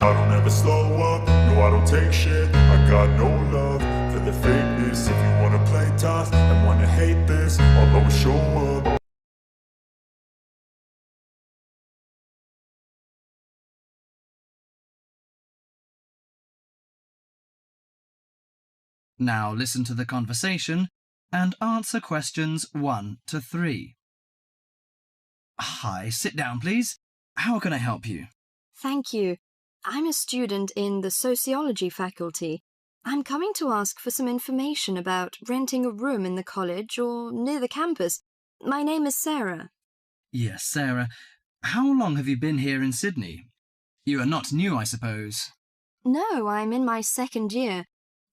I don't ever slow up, no I don't take shit. I got no love for the fakeness. If you wanna play tough and wanna hate this, I'll always show up. Now listen to the conversation and answer questions 1 to 3. Hi, sit down please. How can I help you? Thank you. I'm a student in the sociology faculty. I'm coming to ask for some information about renting a room in the college or near the campus. My name is Sarah. Yes, Sarah. How long have you been here in Sydney? You are not new, I suppose. No, I'm in my second year.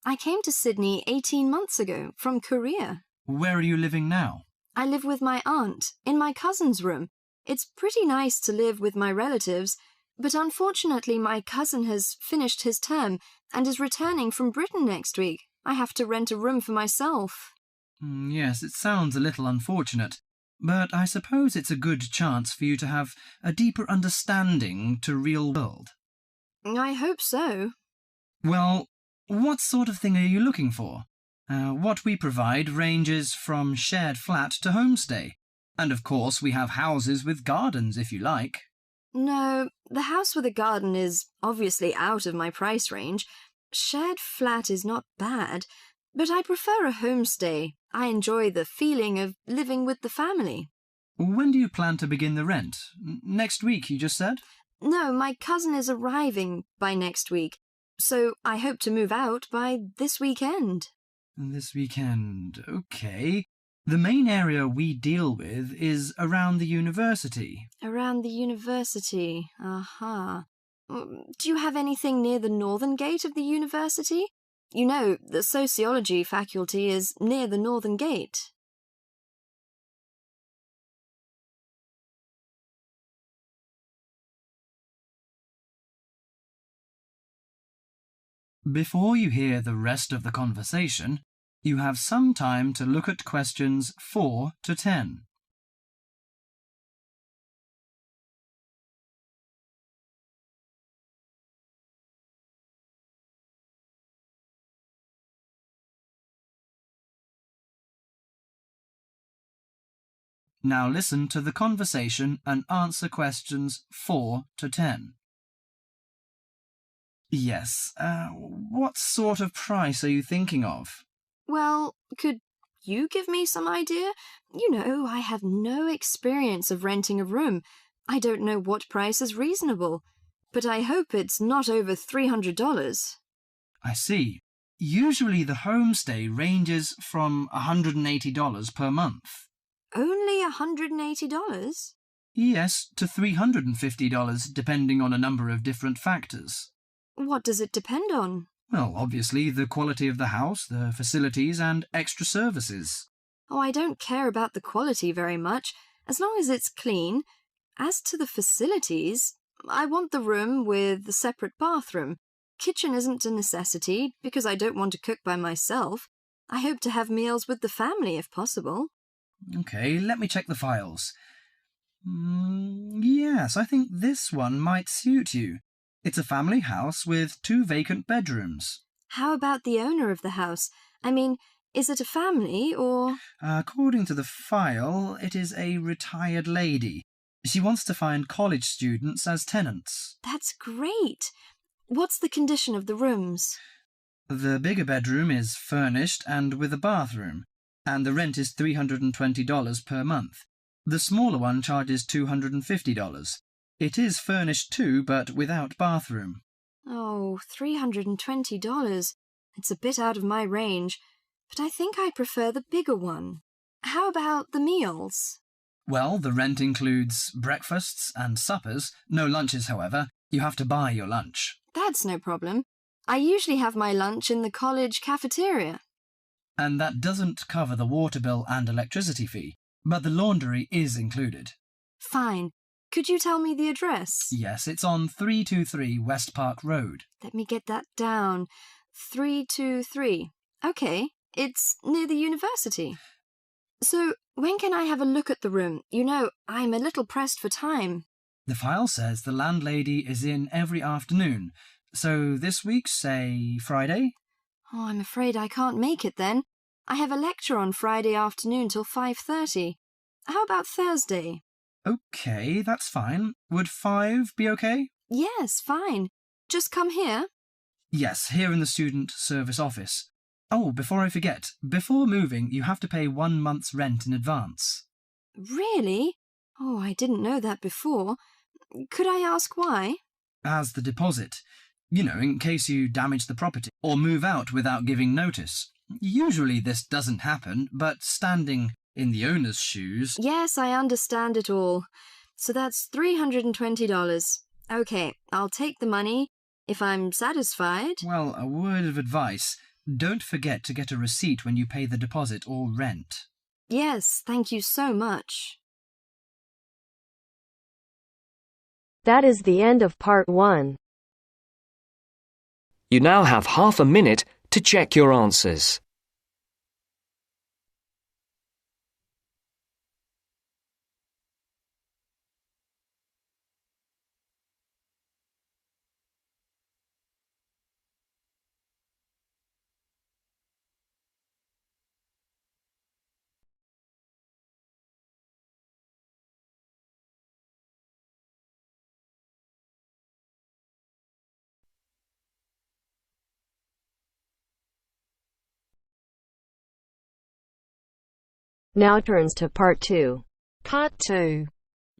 I came to Sydney 18 months ago from Korea. Where are you living now? I live with my aunt in my cousin's room. It's pretty nice to live with my relatives, but unfortunately my cousin has finished his term and is returning from Britain next week. I have to rent a room for myself. Yes, it sounds a little unfortunate, but I suppose it's a good chance for you to have a deeper understanding to real world. I hope so. Well, what sort of thing are you looking for? What we provide ranges from shared flat to homestay. And of course we have houses with gardens if you like. No, the house with a garden is obviously out of my price range. Shared flat is not bad, but I prefer a homestay. I enjoy the feeling of living with the family. When do you plan to begin the rent? Next week, you just said? No, my cousin is arriving by next week, so I hope to move out by this weekend. This weekend, okay. The main area we deal with is around the university. Around the university, aha. Do you have anything near the northern gate of the university? You know, the sociology faculty is near the northern gate. Before you hear the rest of the conversation, you have some time to look at questions 4 to 10. Now listen to the conversation and answer questions 4 to 10. Yes, what sort of price are you thinking of? Well, could you give me some idea? You know, I have no experience of renting a room. I don't know what price is reasonable, but I hope it's not over $300. I see. Usually the homestay ranges from $180 per month. Only $180? Yes, to $350 depending on a number of different factors. What does it depend on? Well, obviously the quality of the house, the facilities and extra services. Oh, I don't care about the quality very much, as long as it's clean. As to the facilities, I want the room with the separate bathroom. Kitchen isn't a necessity, because I don't want to cook by myself. I hope to have meals with the family if possible. Okay, let me check the files. Yes, I think this one might suit you. It's a family house with 2 vacant bedrooms. How about the owner of the house? I mean, is it a family or... According to the file, it is a retired lady. She wants to find college students as tenants. That's great. What's the condition of the rooms? The bigger bedroom is furnished and with a bathroom, and the rent is $320 per month. The smaller one charges $250. It is furnished too, but without bathroom. Oh, $320. It's a bit out of my range, but I think I prefer the bigger one. How about the meals? Well, the rent includes breakfasts and suppers. No lunches, however. You have to buy your lunch. That's no problem. I usually have my lunch in the college cafeteria. And that doesn't cover the water bill and electricity fee, but the laundry is included. Fine. Could you tell me the address? Yes, it's on 323 West Park Road. Let me get that down. 323. Okay, it's near the university. So, when can I have a look at the room? You know, I'm a little pressed for time. The file says the landlady is in every afternoon. So this week, say Friday? Oh, I'm afraid I can't make it then. I have a lecture on Friday afternoon till 5:30. How about Thursday? Okay, that's fine. Would 5 be okay? Yes, fine. Just come here. Yes, here in the student service office. Oh, before I forget, before moving, you have to pay 1 month's rent in advance. Really? Oh, I didn't know that before. Could I ask why? As the deposit. You know, in case you damage the property or move out without giving notice. Usually this doesn't happen, but standing in the owner's shoes... Yes, I understand it all. So that's $320. Okay, I'll take the money. If I'm satisfied... Well, a word of advice. Don't forget to get a receipt when you pay the deposit or rent. Yes, thank you so much. That is the end of part 1. You now have half a minute to check your answers. Now turns to part 2. Part 2.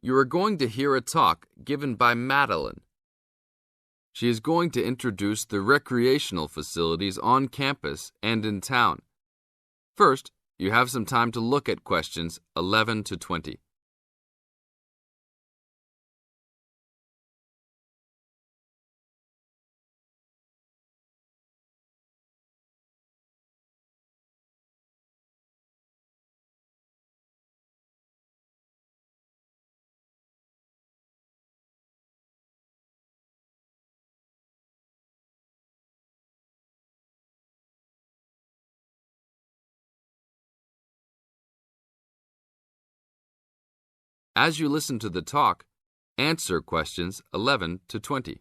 You are going to hear a talk given by Madeline. She is going to introduce the recreational facilities on campus and in town. First, you have some time to look at questions 11 to 20. As you listen to the talk, answer questions 11 to 20.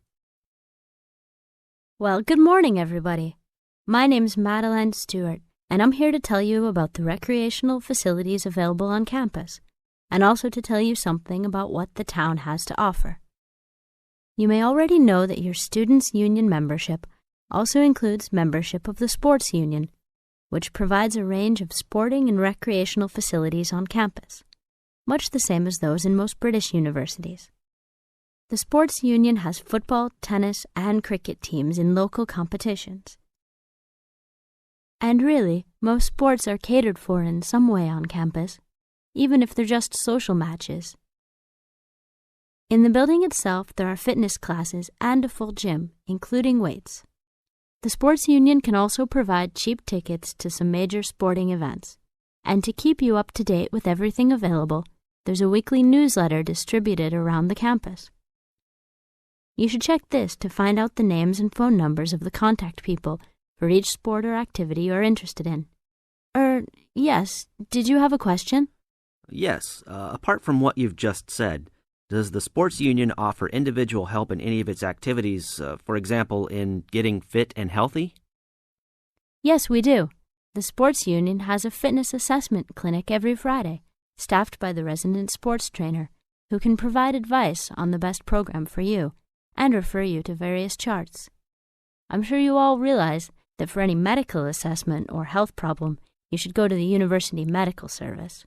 Well, good morning, everybody. My name's Madeline Stewart, and I'm here to tell you about the recreational facilities available on campus, and also to tell you something about what the town has to offer. You may already know that your Students' Union membership also includes membership of the Sports Union, which provides a range of sporting and recreational facilities on campus, much the same as those in most British universities. The Sports Union has football, tennis, and cricket teams in local competitions. And really, most sports are catered for in some way on campus, even if they're just social matches. In the building itself, there are fitness classes and a full gym, including weights. The Sports Union can also provide cheap tickets to some major sporting events. And to keep you up to date with everything available, there's a weekly newsletter distributed around the campus. You should check this to find out the names and phone numbers of the contact people for each sport or activity you're interested in. Yes, did you have a question? Yes, apart from what you've just said, does the Sports Union offer individual help in any of its activities, for example, in getting fit and healthy? Yes, we do. The Sports Union has a fitness assessment clinic every Friday, staffed by the resident sports trainer, who can provide advice on the best program for you and refer you to various charts. I'm sure you all realize that for any medical assessment or health problem, you should go to the University Medical Service.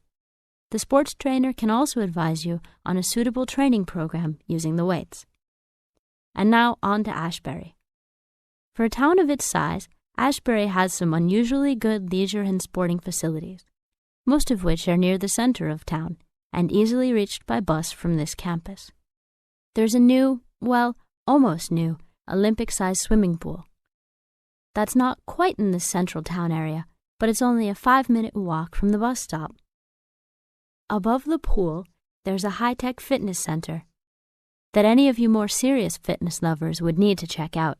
The sports trainer can also advise you on a suitable training program using the weights. And now on to Ashbury. For a town of its size, Ashbury has some unusually good leisure and sporting facilities, most of which are near the center of town and easily reached by bus from this campus. There's a new, well, almost new, Olympic-sized swimming pool. That's not quite in the central town area, but it's only a 5-minute walk from the bus stop. Above the pool, there's a high-tech fitness center that any of you more serious fitness lovers would need to check out.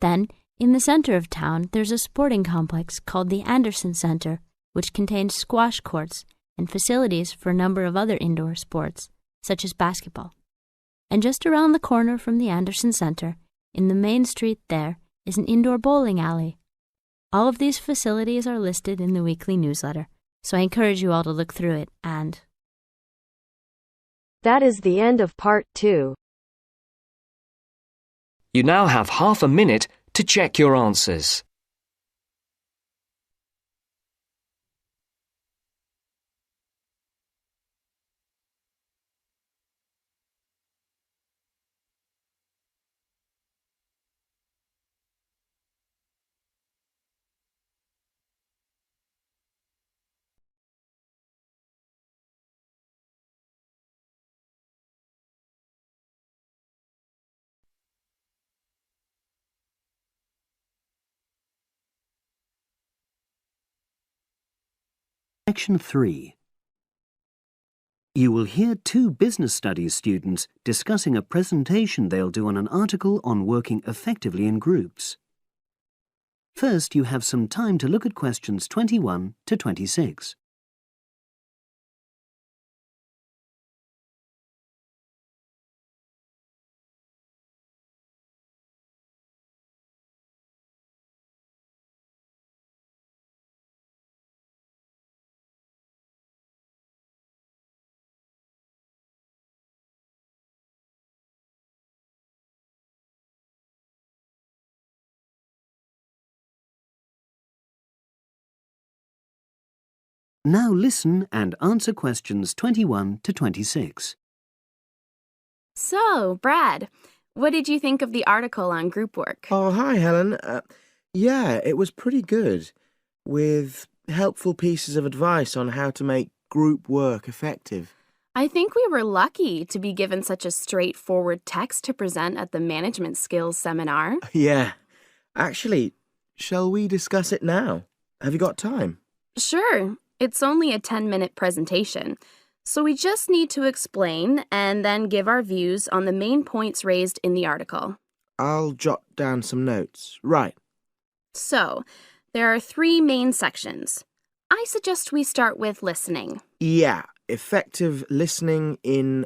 Then, in the center of town, there's a sporting complex called the Anderson Center, which contains squash courts and facilities for a number of other indoor sports, such as basketball. And just around the corner from the Anderson Center, in the main street there, is an indoor bowling alley. All of these facilities are listed in the weekly newsletter, so I encourage you all to look through it and... That is the end of part 2. You now have half a minute to check your answers. Section 3. You will hear 2 business studies students discussing a presentation they'll do on an article on working effectively in groups. First, you have some time to look at questions 21 to 26. Now listen and answer questions 21 to 26. So, Brad, what did you think of the article on group work? Oh, hi, Helen. Yeah, it was pretty good, with helpful pieces of advice on how to make group work effective. I think we were lucky to be given such a straightforward text to present at the management skills seminar. Yeah. Actually, shall we discuss it now? Have you got time? Sure. It's only a 10-minute presentation, so we just need to explain and then give our views on the main points raised in the article. I'll jot down some notes. Right. So, there are 3 main sections. I suggest we start with listening. Yeah, effective listening in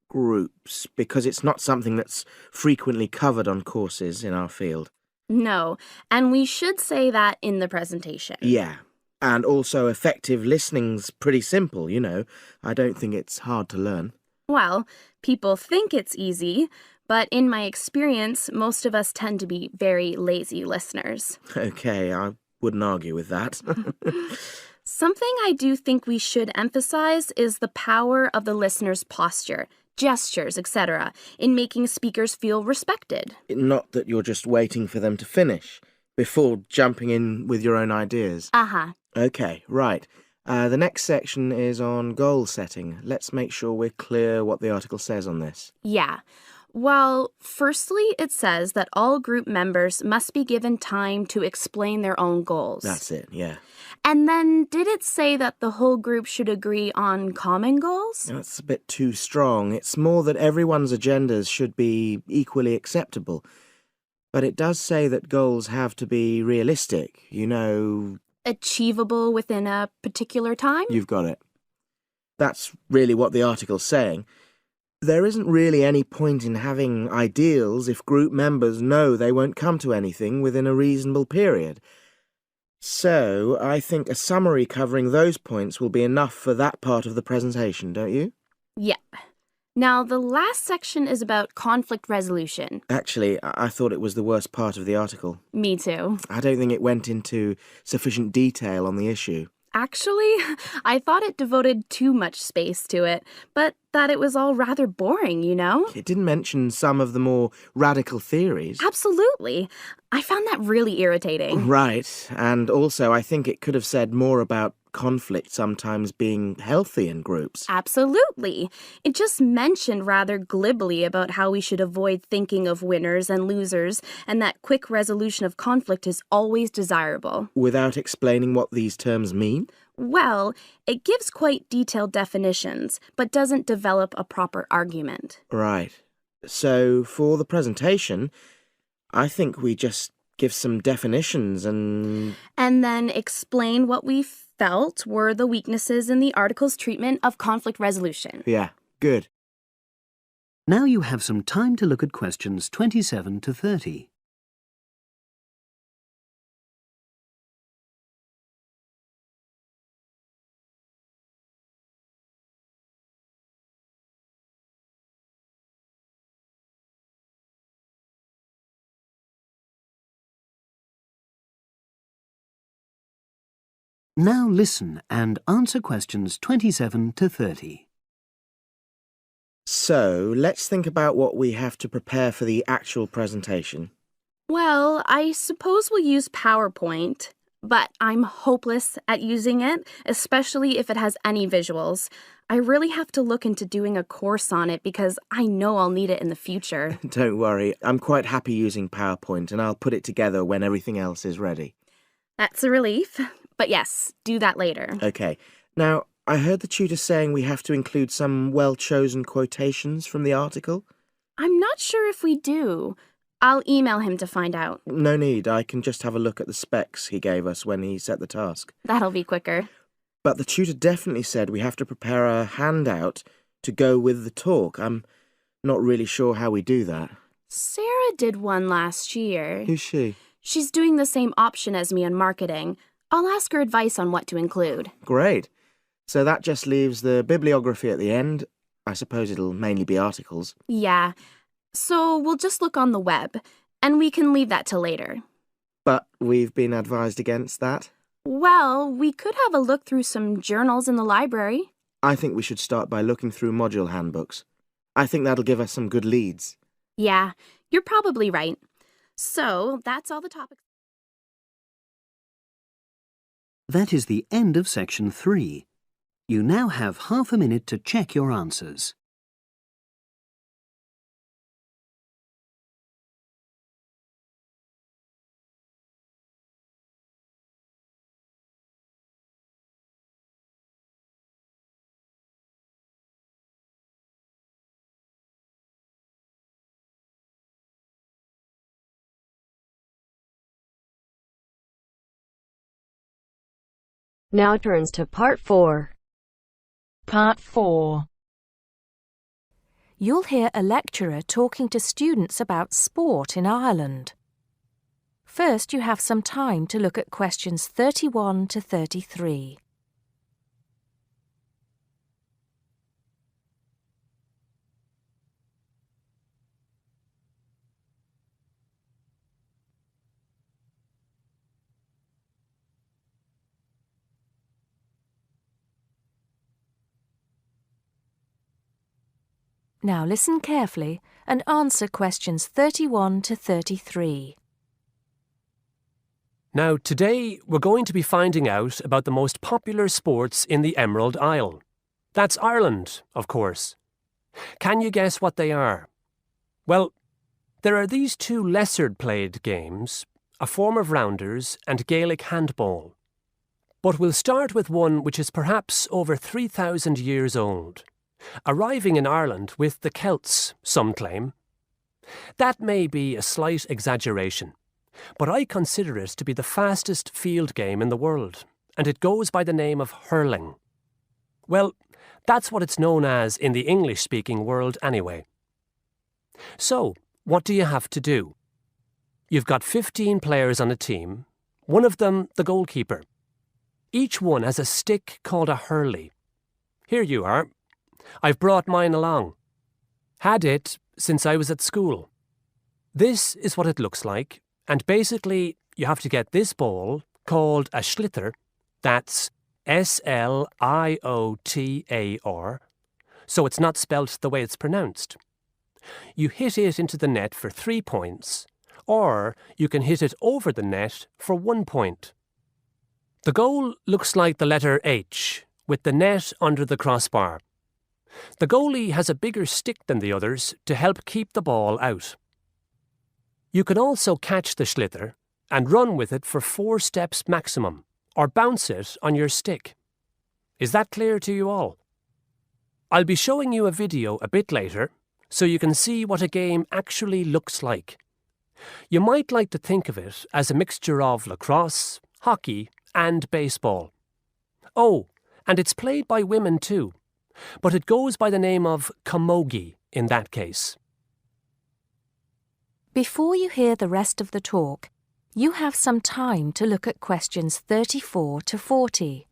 groups, because it's not something that's frequently covered on courses in our field. No, and we should say that in the presentation. Yeah. And also effective listening's pretty simple, you know. I don't think it's hard to learn. Well, people think it's easy, but in my experience, most of us tend to be very lazy listeners. Okay, I wouldn't argue with that. Something I do think we should emphasize is the power of the listener's posture, gestures, etc., in making speakers feel respected. Not that you're just waiting for them to finish before jumping in with your own ideas. Uh-huh. Okay, right. The next section is on goal setting. Let's make sure we're clear what the article says on this. Yeah. Well, firstly, it says that all group members must be given time to explain their own goals. That's it, yeah. And then did it say that the whole group should agree on common goals? That's a bit too strong. It's more that everyone's agendas should be equally acceptable. But it does say that goals have to be realistic, you know... Achievable within a particular time? You've got it. That's really what the article's saying. There isn't really any point in having ideals if group members know they won't come to anything within a reasonable period. So, I think a summary covering those points will be enough for that part of the presentation, don't you? Yeah. Now, the last section is about conflict resolution. Actually, I thought it was the worst part of the article. Me too. I don't think it went into sufficient detail on the issue. Actually, I thought it devoted too much space to it, but that it was all rather boring, you know? It didn't mention some of the more radical theories. Absolutely. I found that really irritating. Right, and also I think it could have said more about conflict sometimes being healthy in groups. Absolutely. It just mentioned rather glibly about how we should avoid thinking of winners and losers, and that quick resolution of conflict is always desirable. Without explaining what these terms mean? Well, it gives quite detailed definitions, but doesn't develop a proper argument. Right. So, for the presentation, I think we just give some definitions and then explain what we felt were the weaknesses in the article's treatment of conflict resolution. Yeah, good. Now you have some time to look at questions 27 to 30. Now listen and answer questions 27 to 30. So, let's think about what we have to prepare for the actual presentation. Well, I suppose we'll use PowerPoint, but I'm hopeless at using it, especially if it has any visuals. I really have to look into doing a course on it because I know I'll need it in the future. Don't worry, I'm quite happy using PowerPoint and I'll put it together when everything else is ready. That's a relief. But yes, do that later. Okay. Now, I heard the tutor saying we have to include some well-chosen quotations from the article. I'm not sure if we do. I'll email him to find out. No need, I can just have a look at the specs he gave us when he set the task. That'll be quicker. But the tutor definitely said we have to prepare a handout to go with the talk. I'm not really sure how we do that. Sarah did one last year. Who's she? She's doing the same option as me on marketing. I'll ask her advice on what to include. Great. So that just leaves the bibliography at the end. I suppose it'll mainly be articles. Yeah. So we'll just look on the web, and we can leave that till later. But we've been advised against that. Well, we could have a look through some journals in the library. I think we should start by looking through module handbooks. I think that'll give us some good leads. Yeah, you're probably right. So that's all the topics. That is the end of section 3. You now have half a minute to check your answers. Now turns to part 4. Part 4. You'll hear a lecturer talking to students about sport in Ireland. First, you have some time to look at questions 31 to 33. Now listen carefully and answer questions 31 to 33. Now, today we're going to be finding out about the most popular sports in the Emerald Isle. That's Ireland, of course. Can you guess what they are? Well, there are these two lesser-played games, a form of rounders and Gaelic handball. But we'll start with one which is perhaps over 3,000 years old, arriving in Ireland with the Celts, some claim. That may be a slight exaggeration, but I consider it to be the fastest field game in the world, and it goes by the name of hurling. Well, that's what it's known as in the English-speaking world anyway. So, what do you have to do? You've got 15 players on a team, one of them the goalkeeper. Each one has a stick called a hurley. Here you are. I've brought mine along. Had it since I was at school. This is what it looks like, and basically you have to get this ball, called a sliotar, that's S-L-I-O-T-A-R, so it's not spelt the way it's pronounced. You hit it into the net for 3 points, or you can hit it over the net for 1 point. The goal looks like the letter H, with the net under the crossbar. The goalie has a bigger stick than the others to help keep the ball out. You can also catch the sliotar and run with it for 4 steps maximum, or bounce it on your stick. Is that clear to you all? I'll be showing you a video a bit later, so you can see what a game actually looks like. You might like to think of it as a mixture of lacrosse, hockey, and baseball. Oh, and it's played by women too, but it goes by the name of camogie. in that case. Before you hear the rest of the talk, you have some time to look at questions 34 to 40.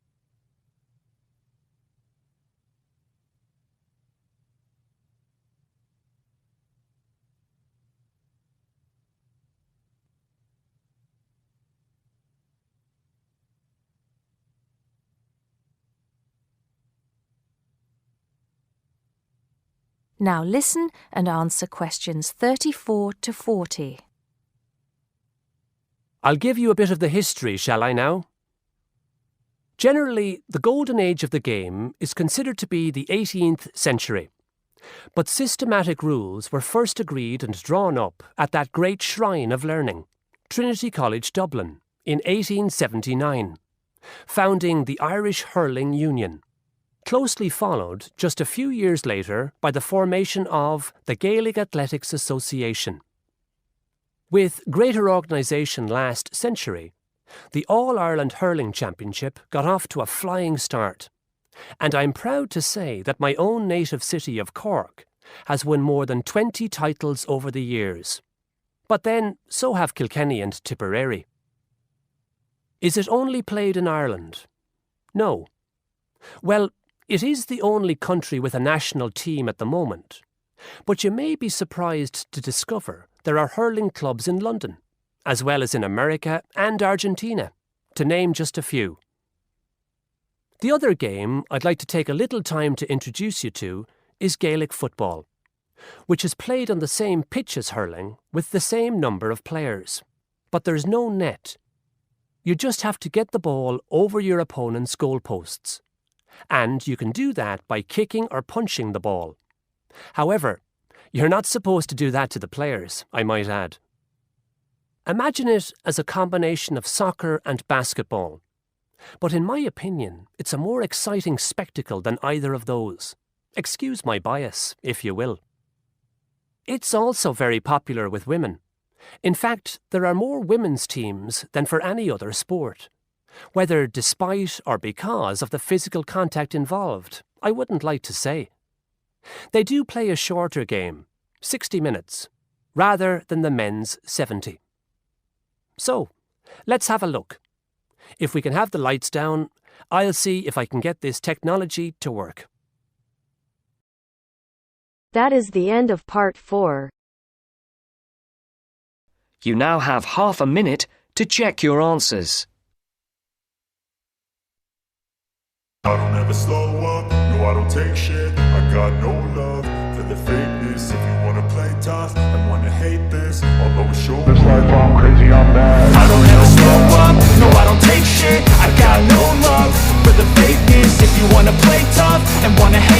Now listen and answer questions 34 to 40. I'll give you a bit of the history, shall I now? Generally, the golden age of the game is considered to be the 18th century. But systematic rules were first agreed and drawn up at that great shrine of learning, Trinity College Dublin, in 1879, founding the Irish Hurling Union, closely followed just a few years later by the formation of the Gaelic Athletics Association. With greater organisation last century, the All-Ireland Hurling Championship got off to a flying start, and I'm proud to say that my own native city of Cork has won more than 20 titles over the years. But then, so have Kilkenny and Tipperary. Is it only played in Ireland? No. Well, it is the only country with a national team at the moment, but you may be surprised to discover there are hurling clubs in London, as well as in America and Argentina, to name just a few. The other game I'd like to take a little time to introduce you to is Gaelic football, which is played on the same pitch as hurling with the same number of players, but there's no net. You just have to get the ball over your opponent's goalposts, and you can do that by kicking or punching the ball. However, you're not supposed to do that to the players, I might add. Imagine it as a combination of soccer and basketball. But in my opinion, it's a more exciting spectacle than either of those. Excuse my bias, if you will. It's also very popular with women. In fact, there are more women's teams than for any other sport. Whether despite or because of the physical contact involved, I wouldn't like to say. They do play a shorter game, 60 minutes, rather than the men's 70. So, let's have a look. If we can have the lights down, I'll see if I can get this technology to work. That is the end of part 4. You now have half a minute to check your answers. I don't ever slow up, no I don't take shit. I got no love for the fakeness. If you wanna play tough and wanna hate this, I'll always show this life I'm crazy, I'm bad. I don't ever slow up, no I don't take shit. I got no love for the fakeness. If you wanna play tough and wanna hate